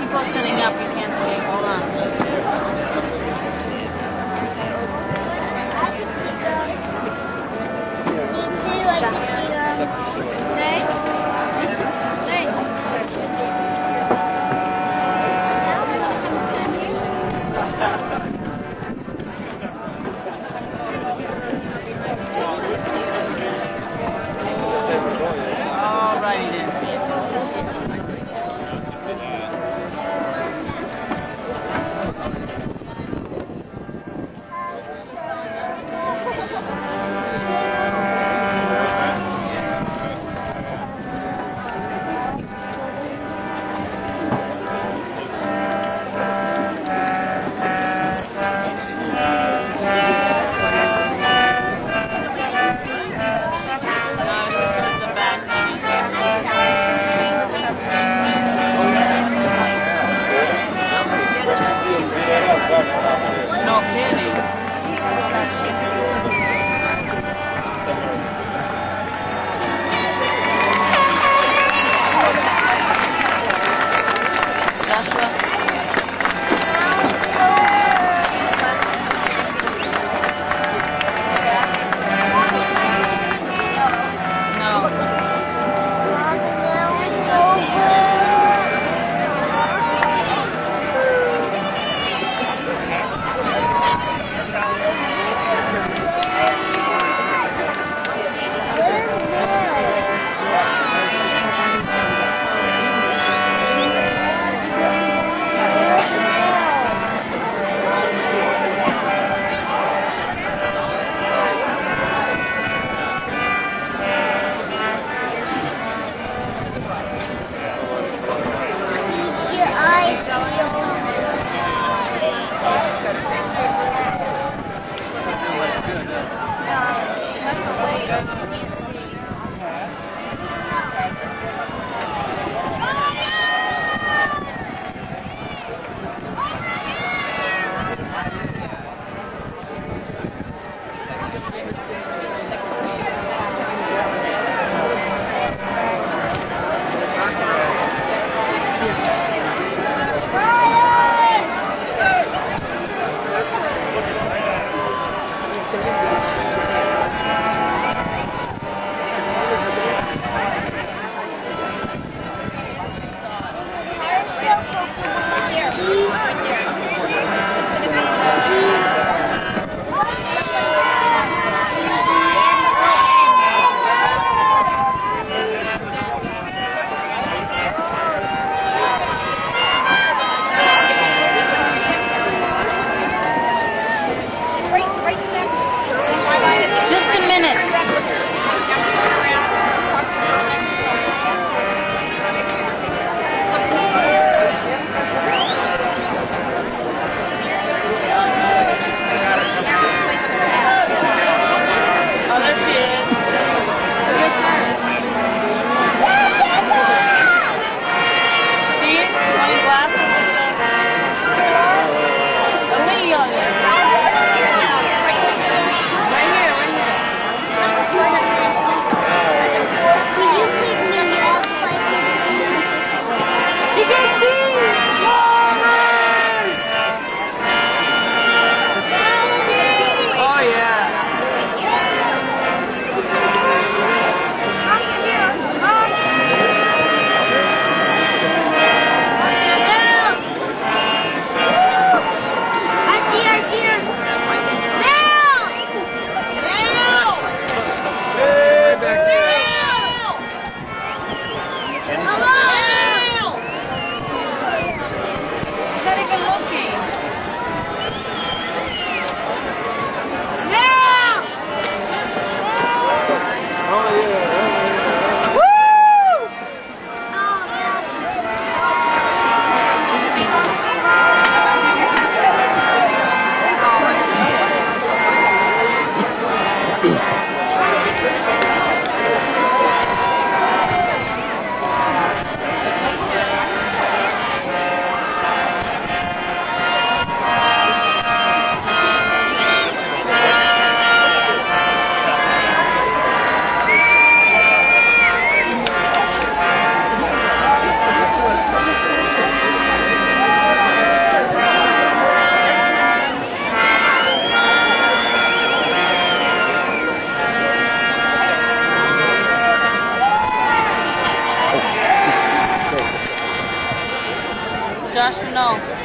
people standing up, you can't see. Hold on. Alrighty then. No kidding. Joshua. Joshua, no.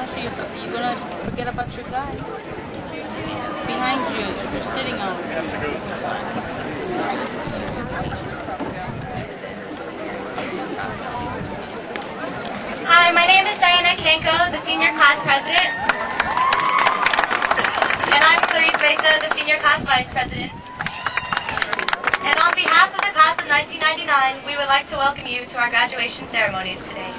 Sasha, you're gonna forget about your guy. It's behind you. You're sitting on it. Hi, my name is Diana Kanko, the senior class president. And I'm Clarice Mesa, the senior class vice president. And on behalf of the class of 1999, we would like to welcome you to our graduation ceremonies today.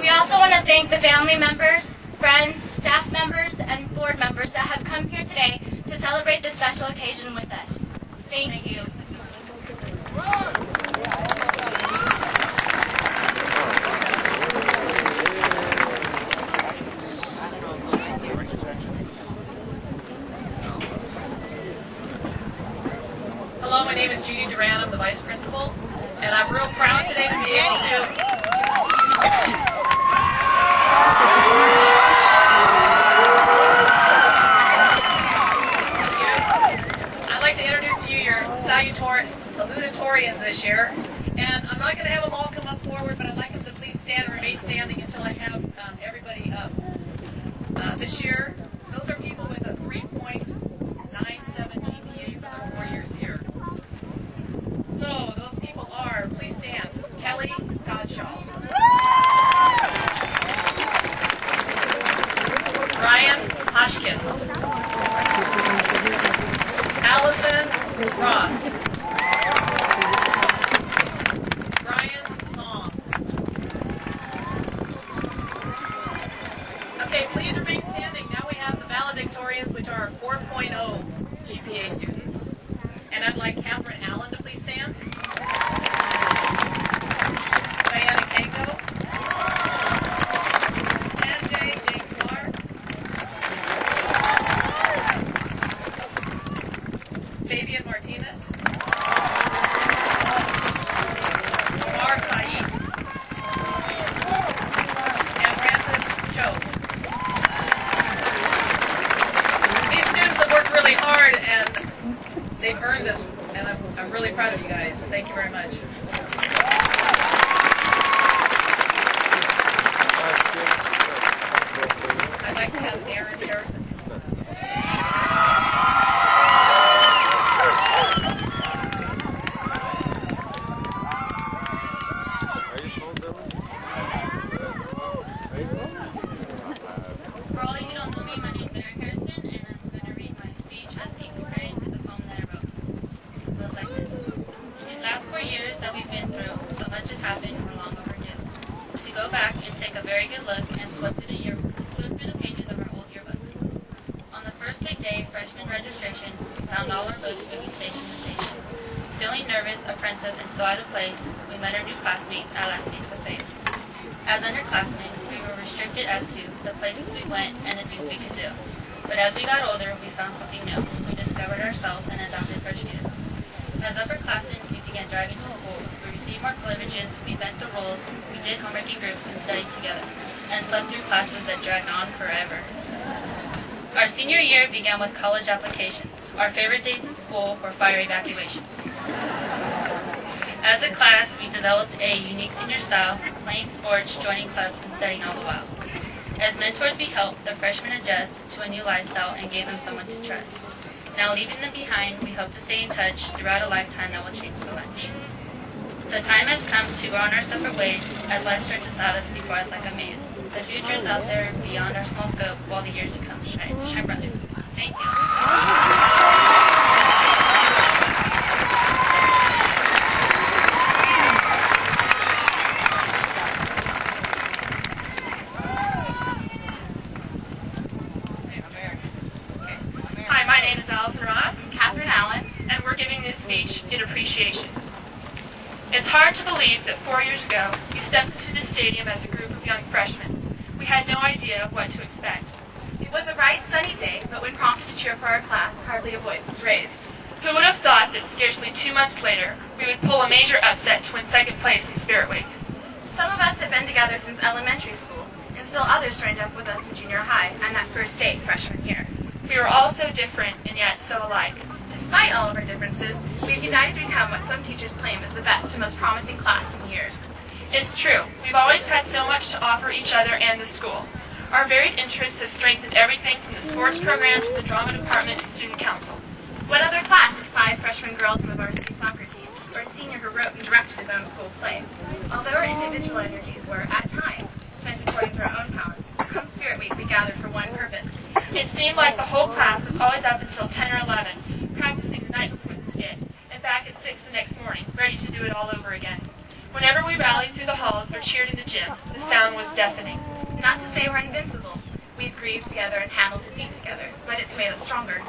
We also want to thank the family members, friends, staff members, and board members that have come here today to celebrate this special occasion with us. Thank you. Hello, my name is Judy Duran. I'm the vice principal, and I'm real proud today to be able to I'd like to introduce to you your salutatorians this year, and I'm not going to have them all come up forward, but I'd like them to please stand and remain standing until I have everybody up. This year, those are people with a 3.97 GPA for their 4 years here. So, those people are, please stand, Kelly Godshaw, Brian Hoshkins, Allison Frost, Brian Song. Okay, please remain standing. Now we have the valedictorians, which are 4.0 GPA students. And I'd like Catherine Allen to please stand. Diana Kanko. Sanjay J. Clark. Fabian Martinez. Omar Saeed. And Francis Cho. These students have worked really hard and they've earned this, and I'm really proud of you guys. Thank you very much. I'd like to have Aaron Harrison. For all you who don't know me, my name is Aaron Harrison, and I'm going to read my speech as the experience of the poem that I wrote. It goes like this. These last 4 years that we've been through, so much has happened, we're long overdue. To go back and take a very good look and flip through the pages of our old yearbooks. On the first big day, freshman registration, we found all our books moving station to station. Feeling nervous, apprehensive, and so out of place, we met our new classmates at last face to face. As underclassmen, we were restricted as to the places we went and the things we could do. But as we got older, we found something new. We discovered ourselves and adopted fresh views. As upperclassmen, we began driving to school. We received more privileges, we bent the rules, we did homework in groups and studied together, and slept through classes that dragged on forever. Our senior year began with college applications. Our favorite days in school were fire evacuations. As a class, we developed a unique senior style, playing sports, joining clubs, and studying all the while. As mentors, we helped the freshmen adjust to a new lifestyle and gave them someone to trust. Now, leaving them behind, we hope to stay in touch throughout a lifetime that will change so much. The time has come to go on our separate ways as life stretches out us before us like a maze. The future is out there beyond our small scope while the years to come shine brightly. Thank you. Speech in appreciation. It's hard to believe that 4 years ago, you stepped into this stadium as a group of young freshmen. We had no idea what to expect. It was a bright, sunny day, but when prompted to cheer for our class, hardly a voice was raised. Who would have thought that scarcely 2 months later, we would pull a major upset to win second place in Spirit Week? Some of us had been together since elementary school, and still others joined up with us in junior high and that first day freshman year. We were all so different and yet so alike. Despite all of our differences, we've united to become what some teachers claim is the best and most promising class in years. It's true. We've always had so much to offer each other and the school. Our varied interests have strengthened everything from the sports program to the drama department and student council. What other class had 5 freshman girls on the varsity soccer team, or a senior who wrote and directed his own school play? Although our individual energies were, at times, spent according to our own talents, come Spirit Week we gathered for one purpose. It seemed like the whole class was always up until 10 or 11, practicing the night before the skit, and back at 6 the next morning, ready to do it all over again. Whenever we rallied through the halls or cheered in the gym, the sound was deafening. Not to say we're invincible. We've grieved together and handled defeat together, but it's made us stronger.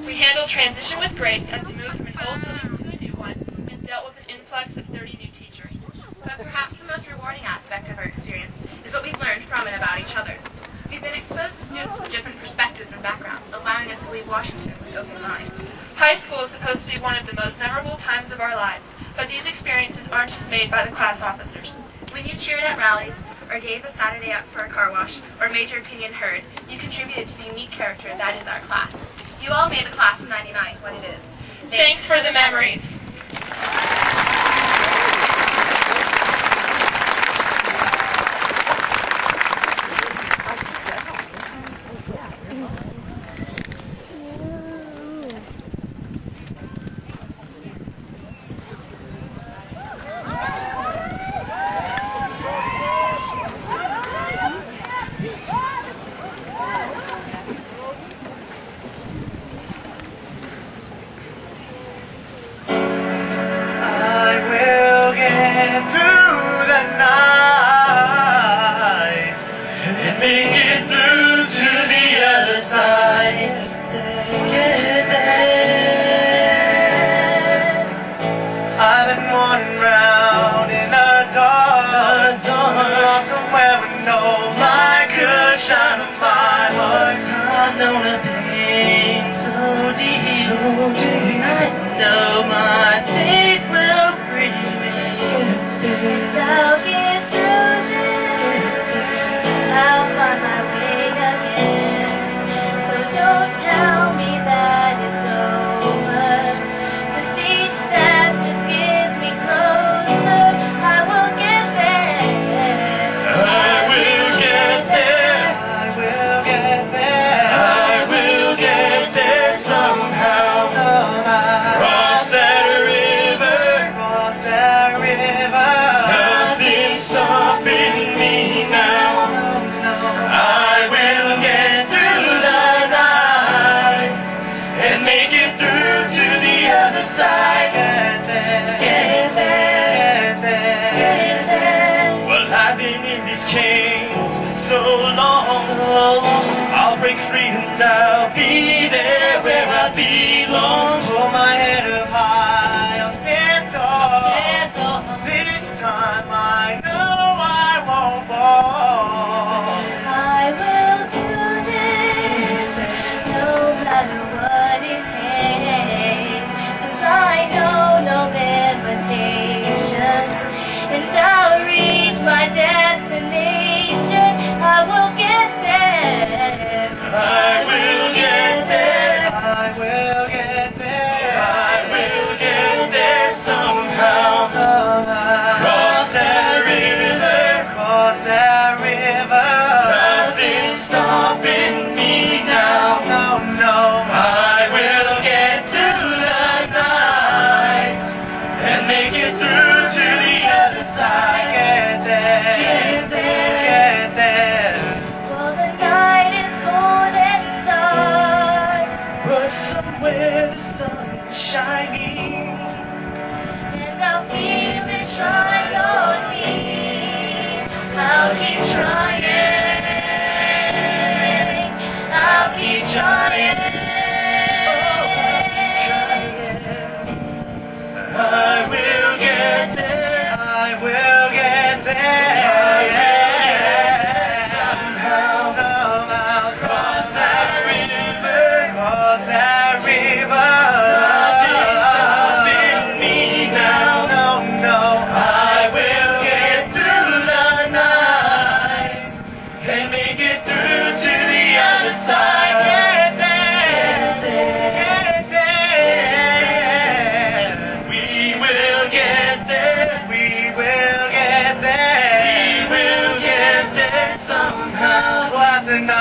We handled transition with grace as we moved from an old building to a new one and dealt with an influx of 30 new teachers. But perhaps the most rewarding aspect of our experience is what we've learned from and about each other. We've been exposed to students with different perspectives and backgrounds, allowing us to leave Washington with open minds. High school is supposed to be one of the most memorable times of our lives, but these experiences aren't just made by the class officers. When you cheered at rallies, or gave a Saturday up for a car wash, or made your opinion heard, you contributed to the unique character that is our class. You all made the class of '99 what it is. Thanks for the memories. I'll break free and I'll be there where I belong. Hold my head up high, I'll stand tall. This time I know I won't fall. I will do this, no matter what it takes, 'cause I know no limitations, and I'll reach my destination. I will get there. I will get there. I will get there. I will get there somehow. Cross that river. Cross that river. Nothing's stopping me now. No, no. I will get through the night and make it through to the other side. Get there. Get there. Get there. Well, the night is cold and dark, But somewhere the sun is shining. and I'll feel it shine on me. I'll keep trying. I'll keep trying. I will get there. I will get there. Somehow, somehow, cross that river. Cross that river. Nothing's stopping me now. No, no. I will get through the night and make it through to the other side. Get there.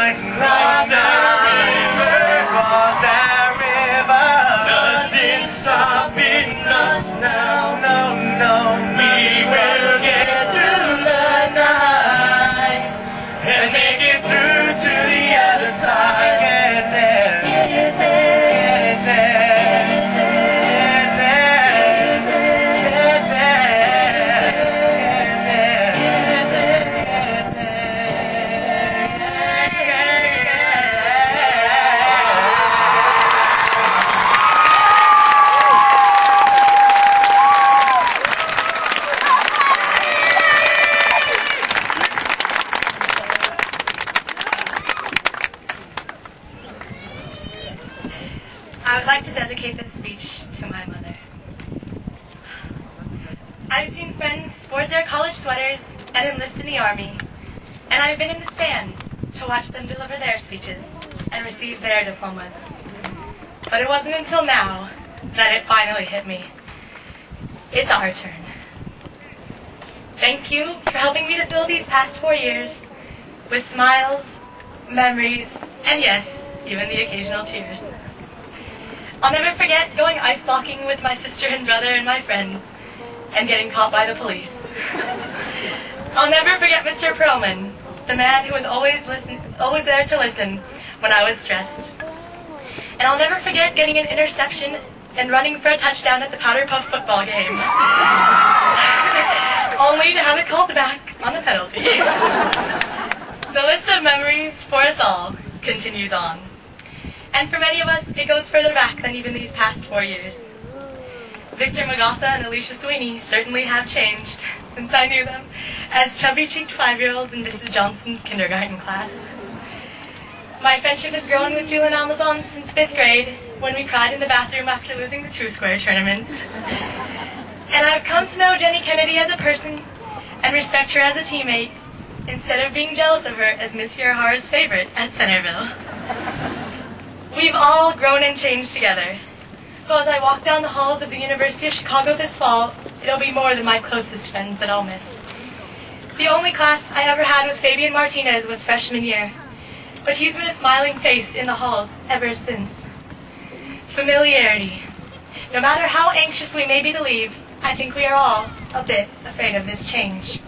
night, cross that river. Nothing's stopping us now, no, no. We will get through the night and make it through to the other side. Get there, get there, get there, get there, get there, get I would like to dedicate this speech to my mother. I've seen friends sport their college sweaters and enlist in the Army, and I've been in the stands to watch them deliver their speeches and receive their diplomas. But it wasn't until now that it finally hit me. It's our turn. Thank you for helping me to fill these past 4 years with smiles, memories, and yes, even the occasional tears. I'll never forget going ice blocking with my sister and brother and my friends and getting caught by the police. I'll never forget Mr. Perlman, the man who was always there to listen when I was stressed. And I'll never forget getting an interception and running for a touchdown at the Powder Puff football game, only to have it called back on a penalty. The list of memories for us all continues on. And for many of us, it goes further back than even these past 4 years. Victor Magatha and Alicia Sweeney certainly have changed since I knew them as chubby-cheeked 5-year-olds in Mrs. Johnson's kindergarten class. My friendship has grown with Julian Amazon since 5th grade, when we cried in the bathroom after losing the 2-square tournament. And I've come to know Jenny Kennedy as a person and respect her as a teammate, instead of being jealous of her as Miss Urahara's favorite at Centerville. We've all grown and changed together. So as I walk down the halls of the University of Chicago this fall, it'll be more than my closest friends that I'll miss. The only class I ever had with Fabian Martinez was freshman year, but he's been a smiling face in the halls ever since. Familiarity. No matter how anxious we may be to leave, I think we are all a bit afraid of this change.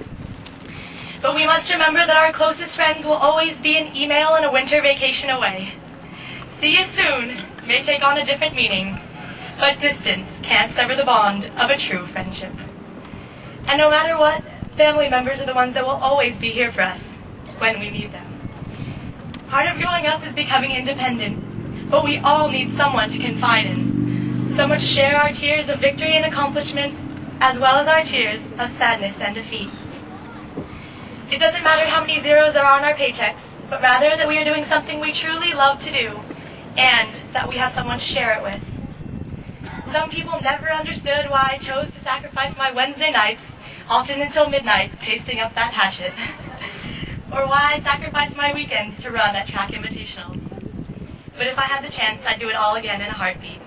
But we must remember that our closest friends will always be an email and a winter vacation away. See you soon may take on a different meaning, but distance can't sever the bond of a true friendship. And no matter what, family members are the ones that will always be here for us when we need them. Part of growing up is becoming independent, but we all need someone to confide in, someone to share our tears of victory and accomplishment, as well as our tears of sadness and defeat. It doesn't matter how many zeros there are on our paychecks, but rather that we are doing something we truly love to do, and that we have someone to share it with. Some people never understood why I chose to sacrifice my Wednesday nights, often until midnight, pasting up that hatchet, or why I sacrificed my weekends to run at track invitationals. But if I had the chance, I'd do it all again in a heartbeat.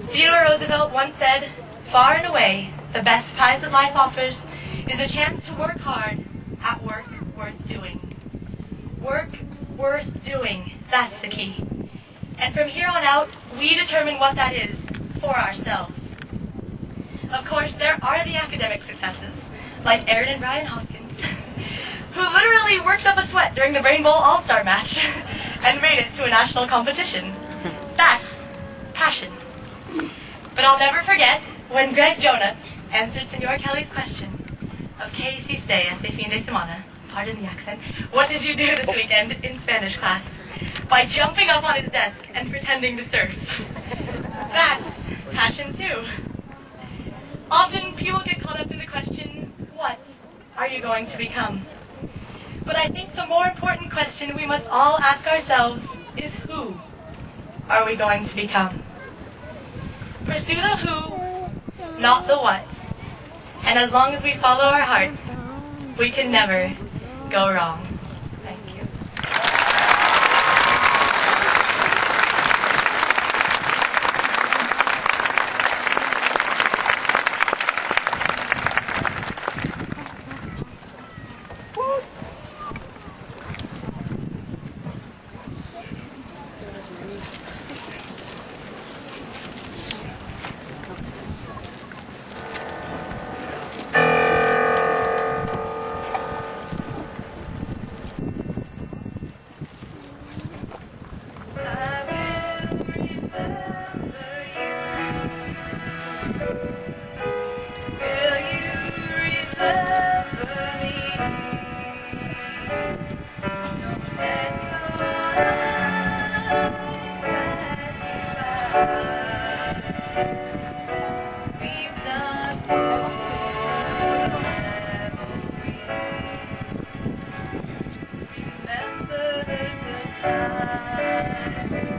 Theodore Roosevelt once said, "Far and away, the best prize that life offers is a chance to work hard at work worth doing." Work worth doing, that's the key. And from here on out, we determine what that is for ourselves. Of course, there are the academic successes, like Aaron and Brian Hoskins, who literally worked up a sweat during the Brain Bowl All-Star match and made it to a national competition. That's passion. But I'll never forget when Greg Jonas answered Senor Kelly's question of "Que hiciste este fin de semana?" Pardon the accent. "What did you do this weekend?" in Spanish class, by jumping up on his desk and pretending to surf. That's passion too. Often people get caught up in the question, what are you going to become? But I think the more important question we must all ask ourselves is, who are we going to become? Pursue the who, not the what. And as long as we follow our hearts, we can never go wrong. Thank you.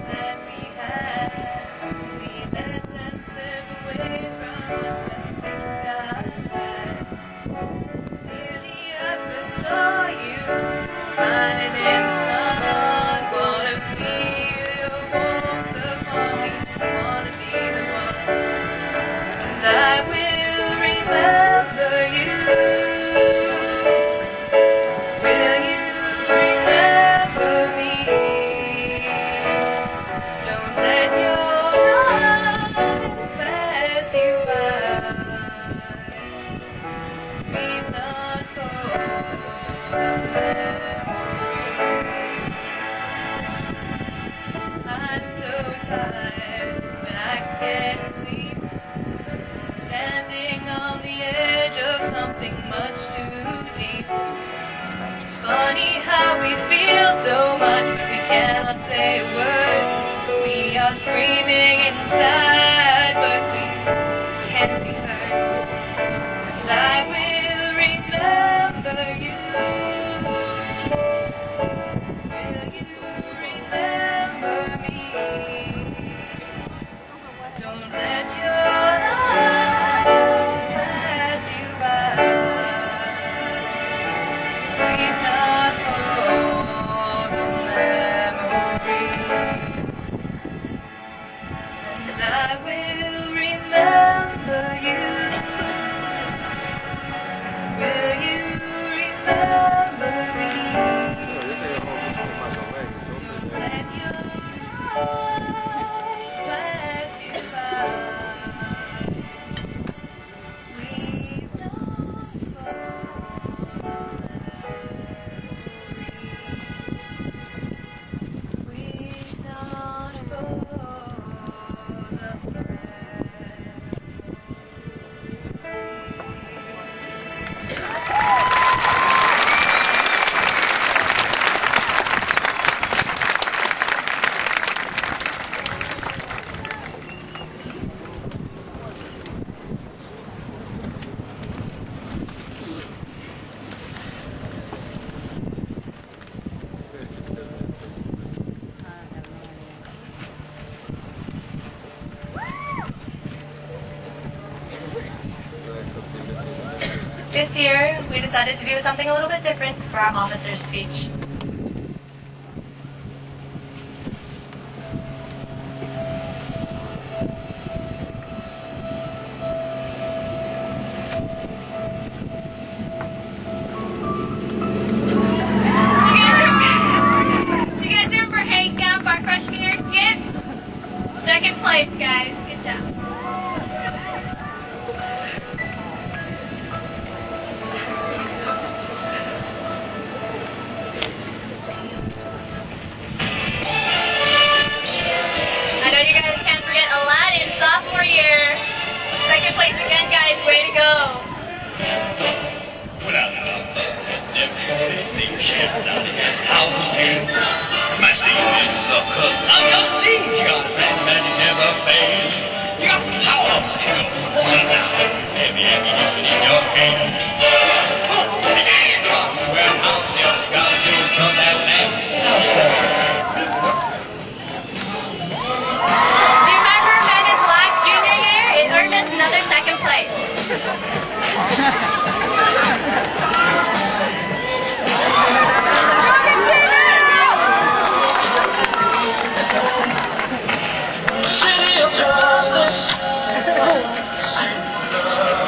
that we had. We let them slip away from us when things got bad. Really, I first saw you smiling in the sun. Wanna feel your warmth upon me. Wanna be the one. And I will remember you. Will you remember me? Don't let your life pass you by. Weep not for the memory. I'm so tired, but I can't sleep. Standing on the edge of something much too deep. It's funny how we feel so much, but we cannot say a word. We are screaming inside, but we can't be heard. And I will remember you. Will you remember me? Don't let your life pass you by. Weep not for the memory. And I will remember you. Will you remember me? Don't let your life pass you by. Weep not for the memories. Weep not for the This year, we decided to do something a little bit different for our officer's speech. You guys remember Hank Gump, our freshman year skit? Second place, guys. Good job. I know you guys can't forget Aladdin, sophomore year. Second place again, guys. Way to go. Well, I love them big sheds out here, houses, my sleeve is the cuss on your sleeves. You got a man you never face. You got some power, you got heavy ammunition in your hand. Warehouse, you gotta do some that land. Do you remember Men in Black junior year? It earned us another second place. City of Justice.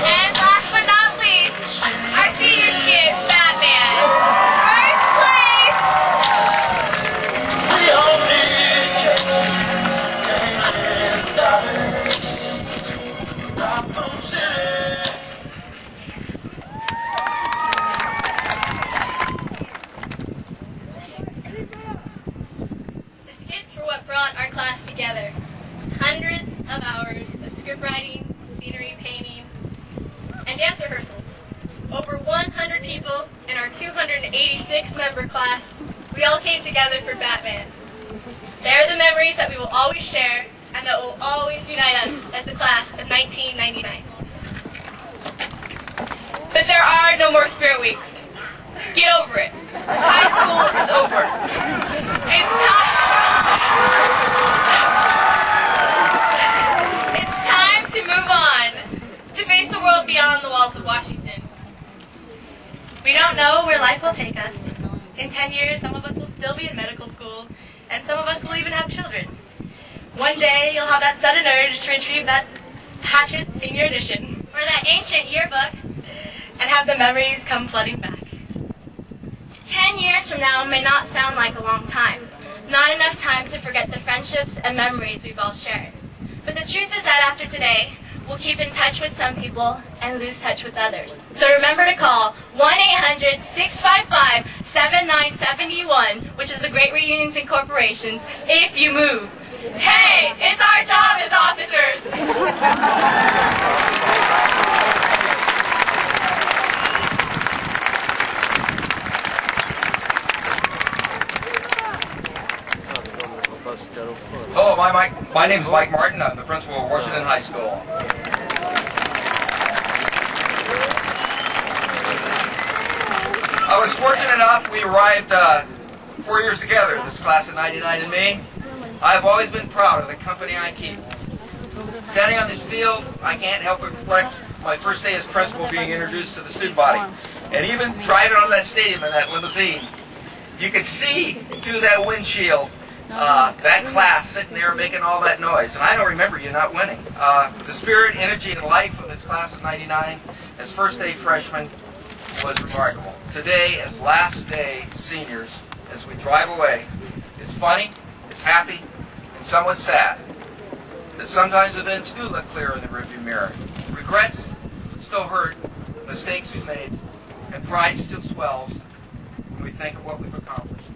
And last but not least, our senior skit, Batman. First place! We all need Gotham City. The skits were what brought our class together. Hundreds of hours of script writing, scenery painting, and dance rehearsals. Over 100 people in our 286-member class, we all came together for Batman. They're the memories that we will always share and that will always unite us as the class of 1999. But there are no more Spirit Weeks. Get over it. High school is over. It's time to move on, to face the world beyond the walls of Washington. We don't know where life will take us. In 10 years, some of us will still be in medical school, and some of us will even have children. One day, you'll have that sudden urge to retrieve that Hatchet Senior Edition, Or that ancient yearbook. and have the memories come flooding back. 10 years from now may not sound like a long time. Not enough time to forget the friendships and memories we've all shared. But the truth is that after today, we'll keep in touch with some people and lose touch with others. So remember to call 1-800-655-7971, which is the Great Reunions and Corporations, if you move. Hey, it's our job as officers! Hello, my name is Mike Martin. I'm the principal of Washington High School. I was fortunate enough, we arrived 4 years together, this class of 99 and me. I've always been proud of the company I keep. Standing on this field, I can't help but reflect my first day as principal being introduced to the student body. And even driving on that stadium in that limousine, you could see through that windshield that class sitting there making all that noise. And I don't remember you not winning. The spirit, energy, and life of this class of 99 as first day freshmen was remarkable. Today, as last day seniors, as we drive away, it's funny, it's happy, and somewhat sad that sometimes events do look clear in the rearview mirror. Regrets still hurt, mistakes we've made, and pride still swells when we think of what we've accomplished.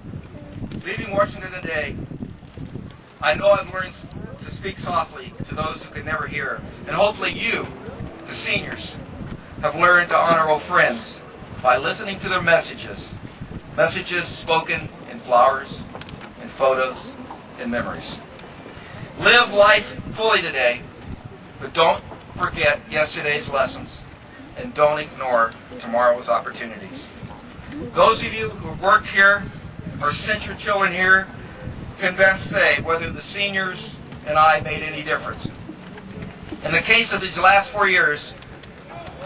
Leaving Washington today, I know I've learned to speak softly to those who could never hear. And hopefully you, the seniors, have learned to honor old friends by listening to their messages. Messages spoken in flowers, in photos, in memories. Live life fully today, but don't forget yesterday's lessons, and don't ignore tomorrow's opportunities. Those of you who have worked here or sent your children here can best say whether the seniors and I made any difference. In the case of these last 4 years,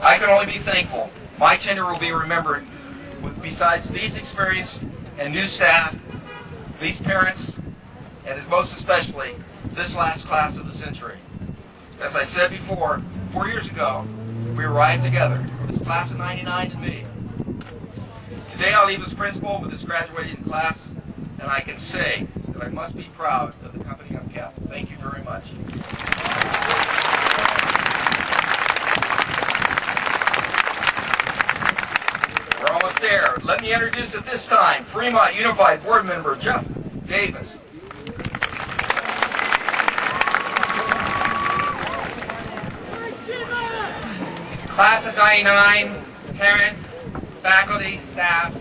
I can only be thankful. My tenure will be remembered with, besides these experienced and new staff, these parents, and most especially, this last class of the century. As I said before, 4 years ago, we arrived together, this class of 99 and me. Today I'll leave as principal with this graduating class, and I can say that I must be proud of the company I've kept. Thank you very much. We're almost there. Let me introduce at this time Fremont Unified Board Member Jeff Davis. Class of 99, parents, faculty, staff,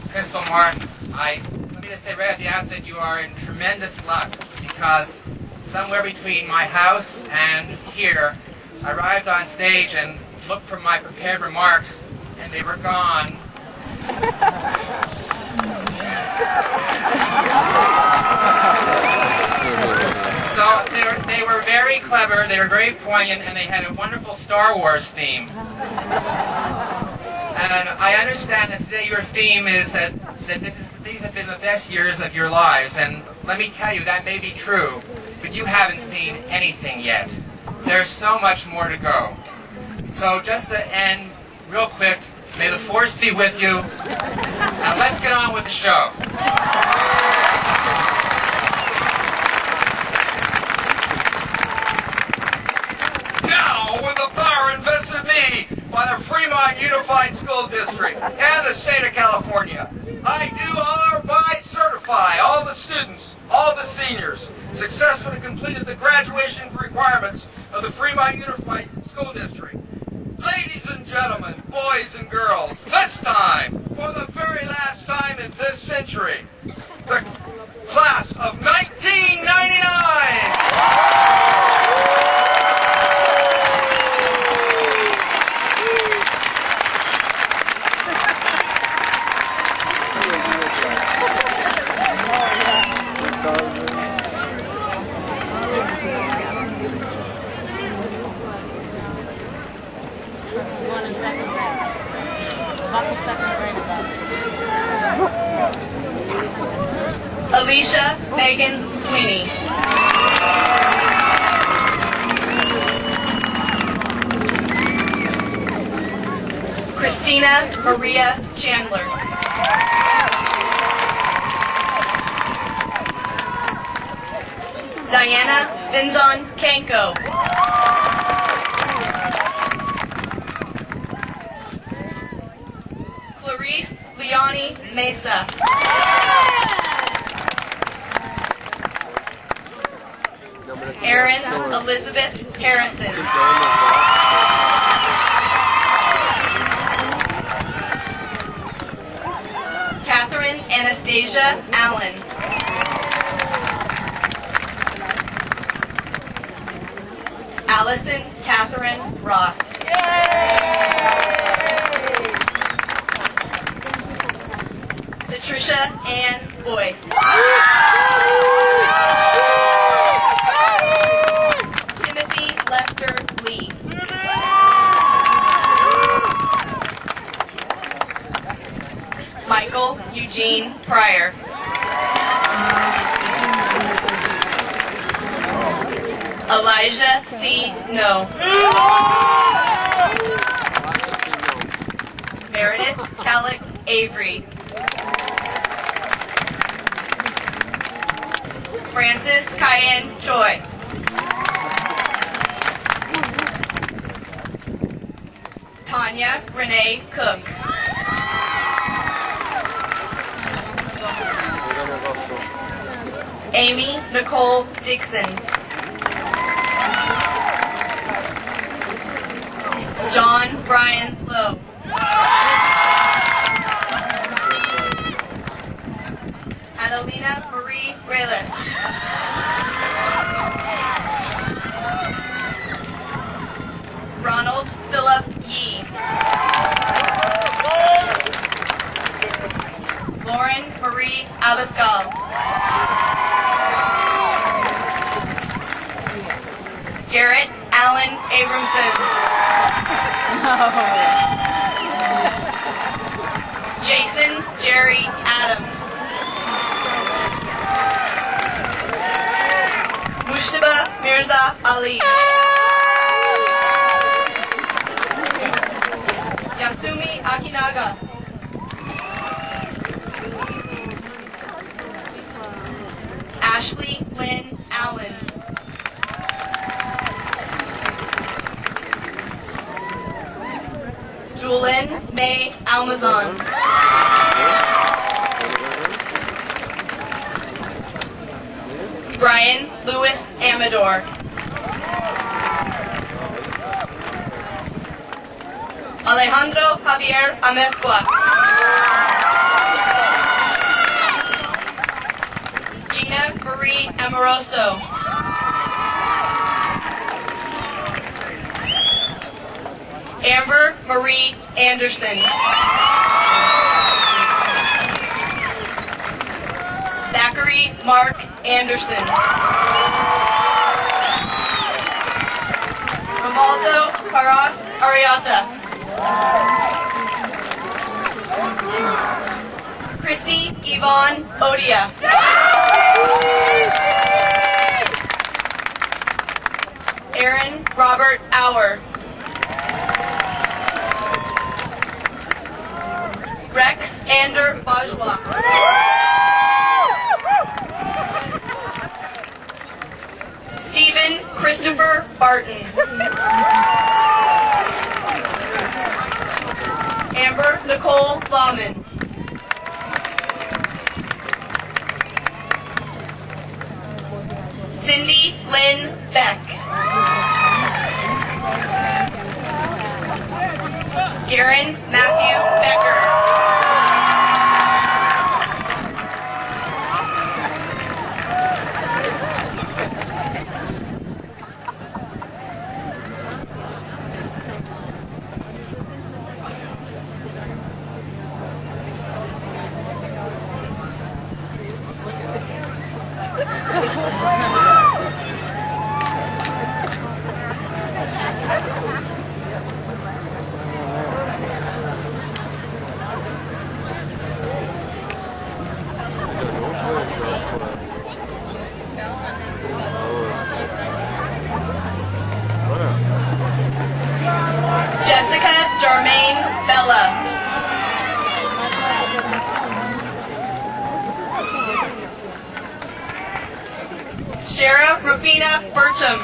Principal Mark, let me just say right at the outset, you are in tremendous luck because somewhere between my house and here, I arrived on stage and looked for my prepared remarks, and they were gone. So they were very clever, they were very poignant, and they had a wonderful Star Wars theme. And I understand that today your theme is that these have been the best years of your lives. And let me tell you, that may be true, but you haven't seen anything yet. There's so much more to go. So just to end real quick, may the force be with you. And let's get on with the show. With the power invested in me by the Fremont Unified School District and the state of California, I do hereby certify all the students, all the seniors, successfully completed the graduation requirements of the Fremont Unified School District. Ladies and gentlemen, boys and girls, this time, for the very last time in this century, the class of 1999! Alicia Megan Sweeney. Christina Maria Chandler. Diana Vinzon Kanko. Clarice Leonie Mesa. Erin Elizabeth Harrison. Catherine Anastasia Allen. Allison Catherine Ross. Patricia Ann Boyce. Timothy Lester Lee. Michael Eugene Pryor. Elijah C. No. Meredith Kellick Avery. Francis Cayenne Choi. Tanya Renee Cook. Amy Nicole Dixon. John Brian Lowe. Adelina Marie Reyes. Ronald Philip Yee. Lauren Marie Abascal. Garrett Allen Abramson. Jason Jerry Adams. Mushtaba Mirza Ali. Yasumi Akinaga. Ashley Lynn Allen. Julin May Almazan. Brian Lewis Amador. Alejandro Javier Amezcua. Gina Marie Amoroso. Amber Marie Anderson. Zachary Mark Anderson. Romaldo Caras Ariata. Christy Yvonne Odia. Aaron Robert Auer. Rex Ander Bajwa. Stephen Christopher Barton. Amber Nicole Lahman. Cindy Lynn Beck. Garen Matthew Becker. Shara Rufina Burcham.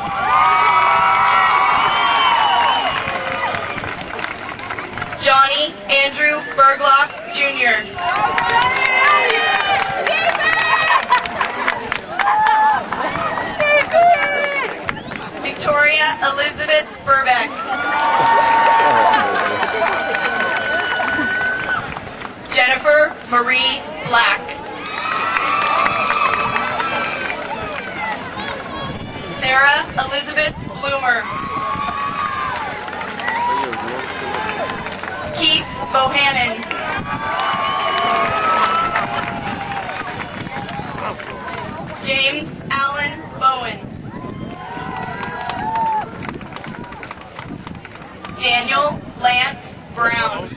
Johnny Andrew Berglock, Jr. Victoria Elizabeth Burbeck. Jennifer Marie Black. Sarah Elizabeth Bloomer. Keith Bohannon. James Allen Bowen. Daniel Lance Brown.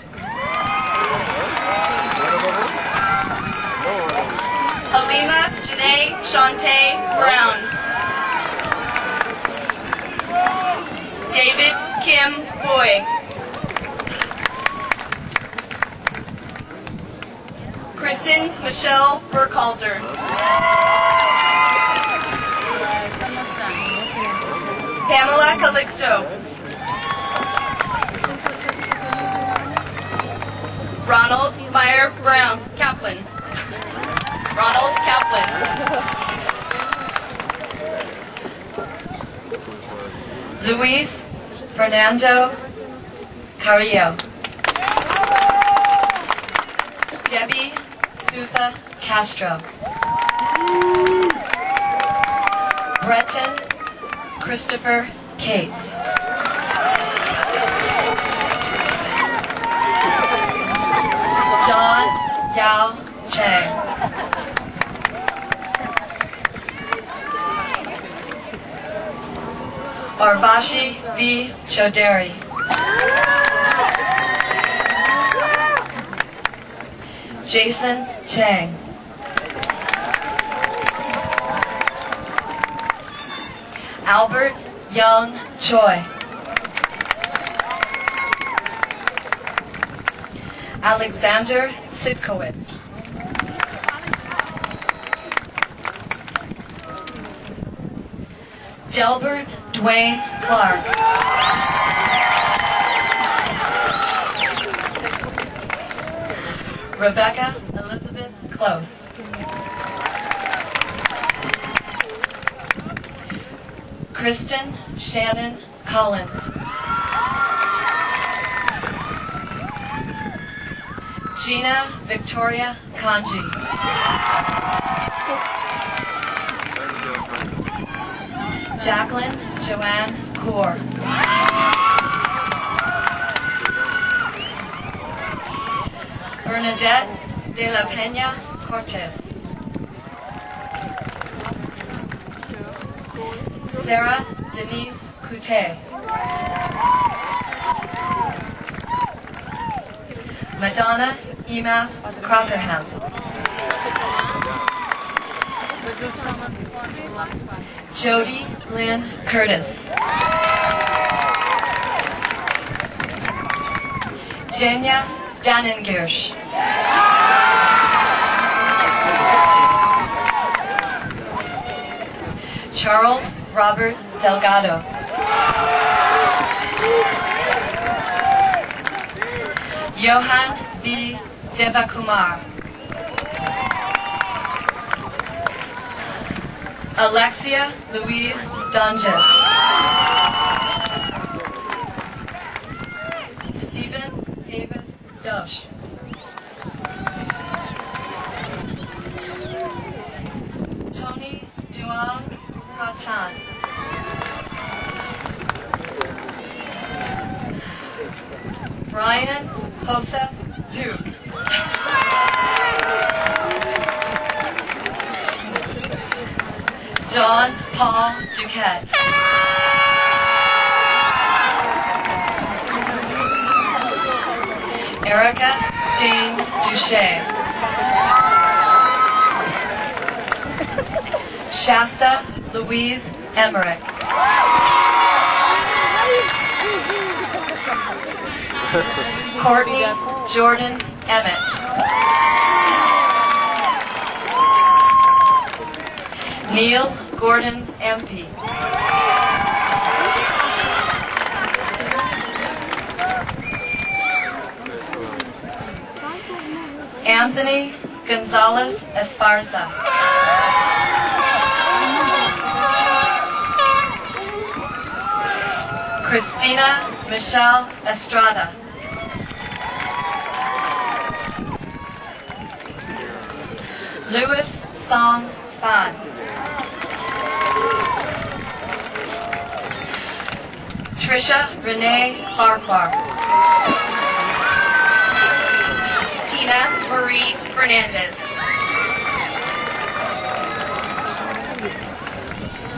Halima Janae Shantae Brown. David Kim Boyd. Kristen Michelle Burkhalter. Pamela Calixto. Ronald Meyer Brown Kaplan. Ronald Kaplan. Luis Fernando Carrillo. Debbie Souza Castro. Breton Christopher Cates. John Yao Chang. Arvashi V. Chaudhary. Jason Chang. Albert Young Choi. Alexander Sitkowitz. Delbert Dwayne Clark. Rebecca Elizabeth Close. Kristen Shannon Collins. Gina Victoria Kanji. Jacqueline Joanne Kaur. Bernadette de la Peña Cortez. Sarah Denise Coutet. Madonna Emas Crockerham. Jody Lynn Curtis. Jenya Dannengirsch. Charles Robert Delgado. Johan B. Devakumar. Alexia Louise Dungeon. Stephen Davis Dosh. Tony Duan Rachan. Brian Joseph Duke. John Paul Duquette. Erica Jane Duche. Shasta Louise Emmerich. Courtney Jordan Emmett. Neil Gordon MP. Anthony Gonzalez Esparza. Christina Michelle Estrada. Louis Song Fan. Trisha Renee Farquhar. Tina Marie Fernandez.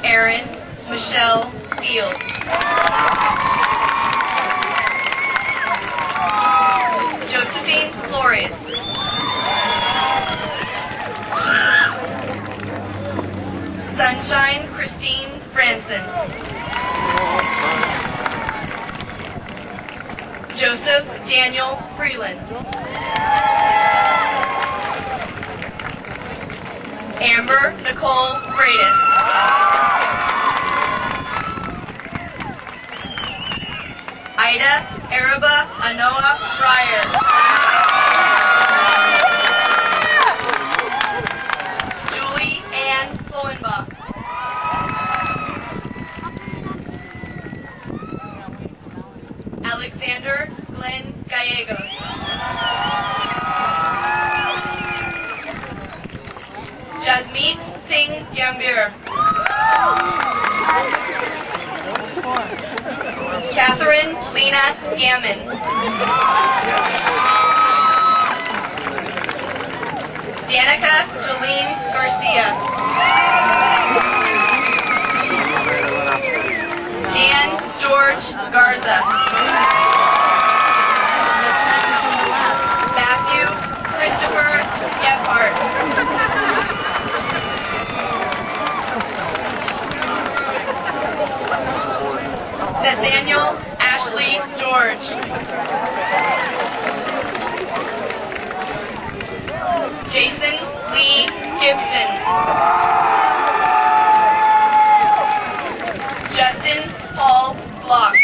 Erin Michelle Field. Josephine Flores. Sunshine Christine Franson. Joseph Daniel Freeland. Amber Nicole Freitas. Ida Araba Anoa Fryer. Julie Ann Hohenbach. Alexander Glenn Gallegos. Jasmeet Singh Gambhir. Catherine Lena Gammon. Danica Jolene Garcia. Dan George Garza. Matthew Christopher Gephardt. Nathaniel Ashley George. Jason Lee Gibson. Justin Paul Block.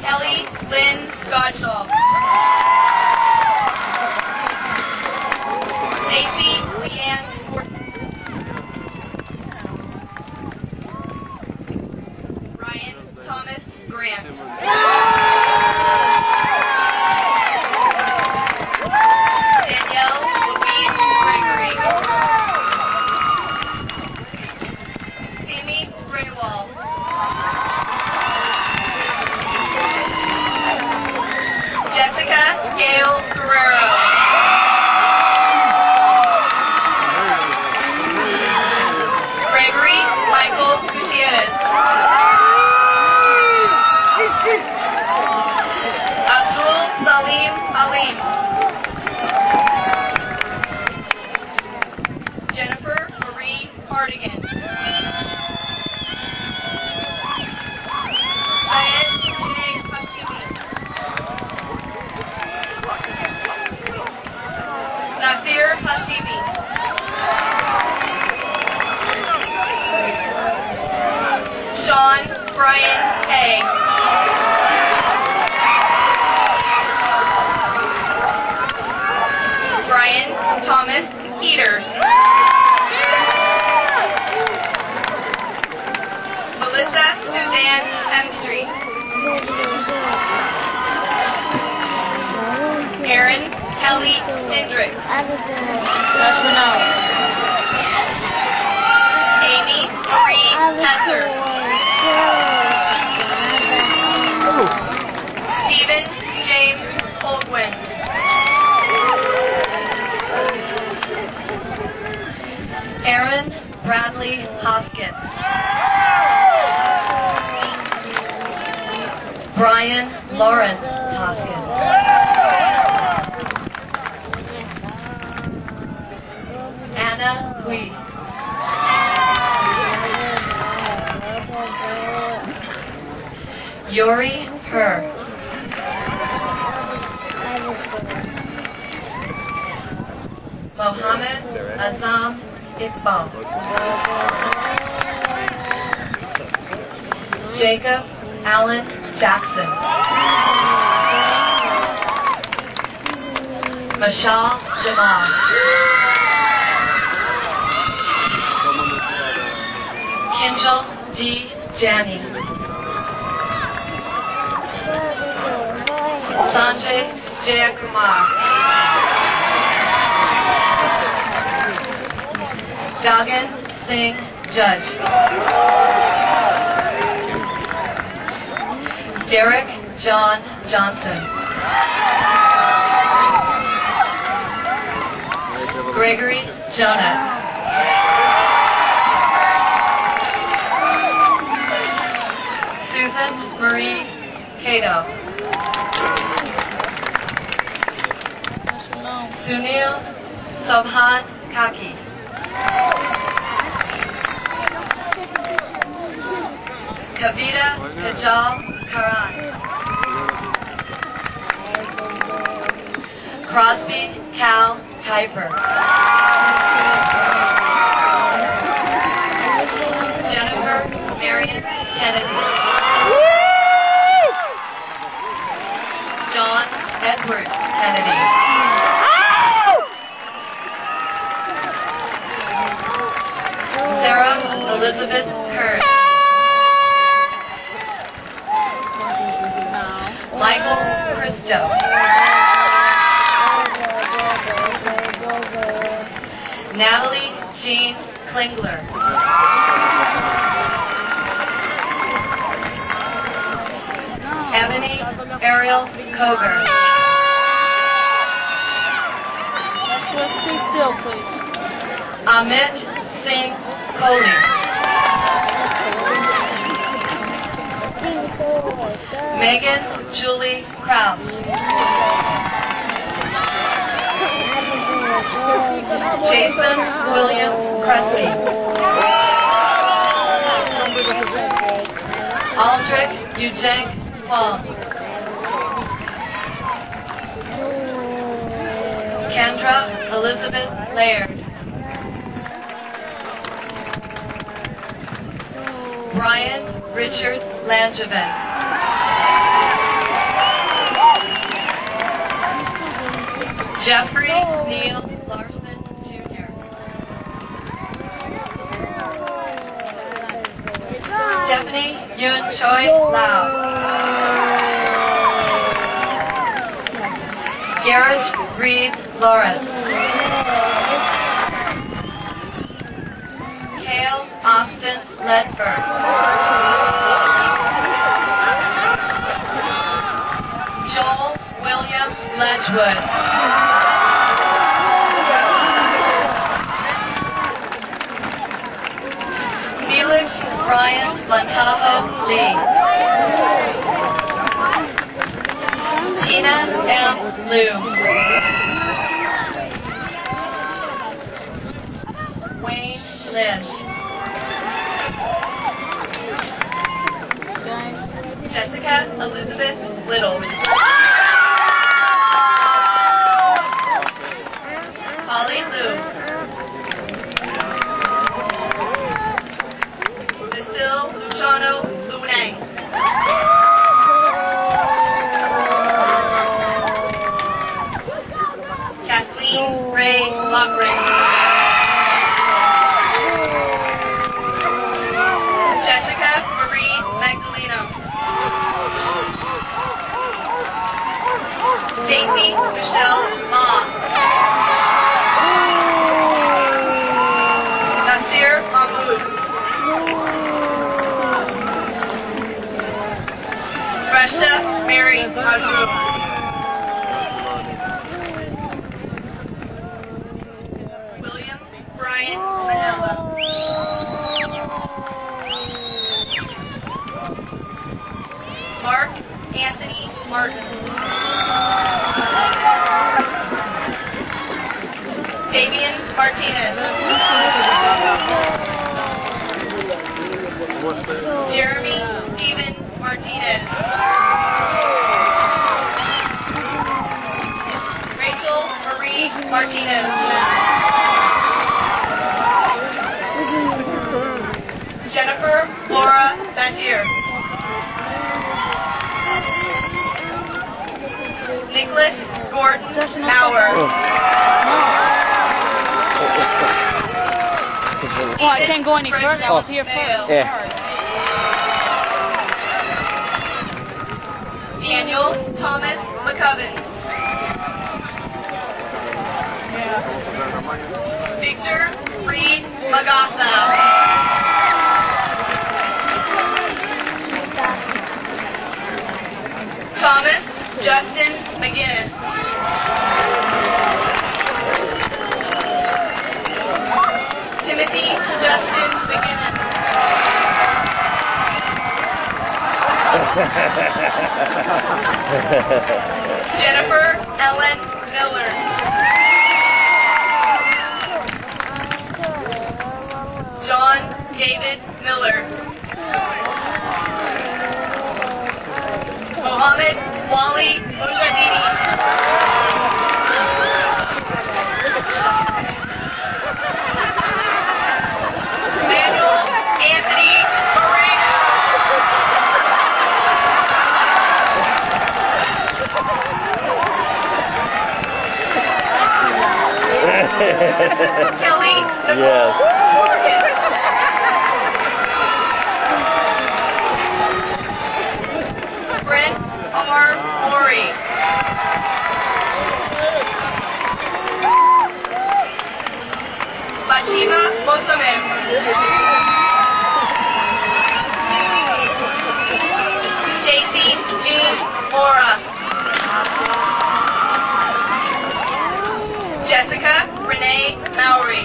Kelly Lynn Gottschall. Stacy Leanne Gordon. Ryan Thomas Grant. Danielle Louise Gregory. Simi Greenwald. Jessica Gail Guerrero. Gregory Michael Gutierrez. Abdul Salim Alim. Jennifer Marie Hardigan. Syed Janae Hashimi. Nasir Hashimi. Sean Brian Hay. Brian Thomas Heater. Melissa Suzanne Hemstreet. Aaron Kelly Hendricks. Amy Marie Hesser. Stephen James Holguin. Aaron Bradley Hoskins. Brian Lawrence Hoskins. Anna Hui. Yuri Her. Mohammed Azam Iqbal. Jacob Allen Jackson. Mashal Jamal. Kinjal D. Jani. Sanjay Jayakumar. Gagan Singh Judge. Derek John Johnson. Gregory Jonatz. Susan Marie Cato. Sunil Sobhan Kaki. Kavita Kajal Karan. Crosby Cal Kuiper. Jennifer Marion Kennedy. John Edward Kennedy. Sarah Elizabeth Kern. Michael Christo. Natalie Jean Klingler. Ebony Ariel Koger. Be still, please. Amit Singh Kohli. Megan Julie Krause. Jason William Krusty. Aldrich Eugene Huang. Kendra Elizabeth Laird. Brian Richard Langevin. Jeffrey Neil Larson Jr. Stephanie Yun Choi Lau. Garrett Reed Lawrence. Cale Austin Ledberg. Joel William Ledgewood. Felix Brian Slantaho Lee. Tina M. Liu. Wayne Lynn. Jessica Elizabeth Little. Holly Liu. Distill Luciano Lunang. Kathleen Ray Lockring. Jessica Marie Magdaleno. Stacy Michelle Ma. Nasir Mahmood. Rashta Mary Majroub. William Brian Manella. Mark Anthony Martin. Fabian Martinez. Jeremy Stephen Martinez. Rachel Marie Martinez. Well, I can't go any further. I was here first. Yeah. Daniel Thomas McCubbin. Victor Reed Magatha. Thomas Justin McGinnis. Timothy Justin McGinnis. Jennifer Ellen Miller. John David Miller. Mohammed Wali Mujahideen. Manuel Anthony Moreno. Kelly Nicole Morgan. Brent R. Maury. Fatima Mosamem. Stacy Jean Mora. Jessica Renee Mowry.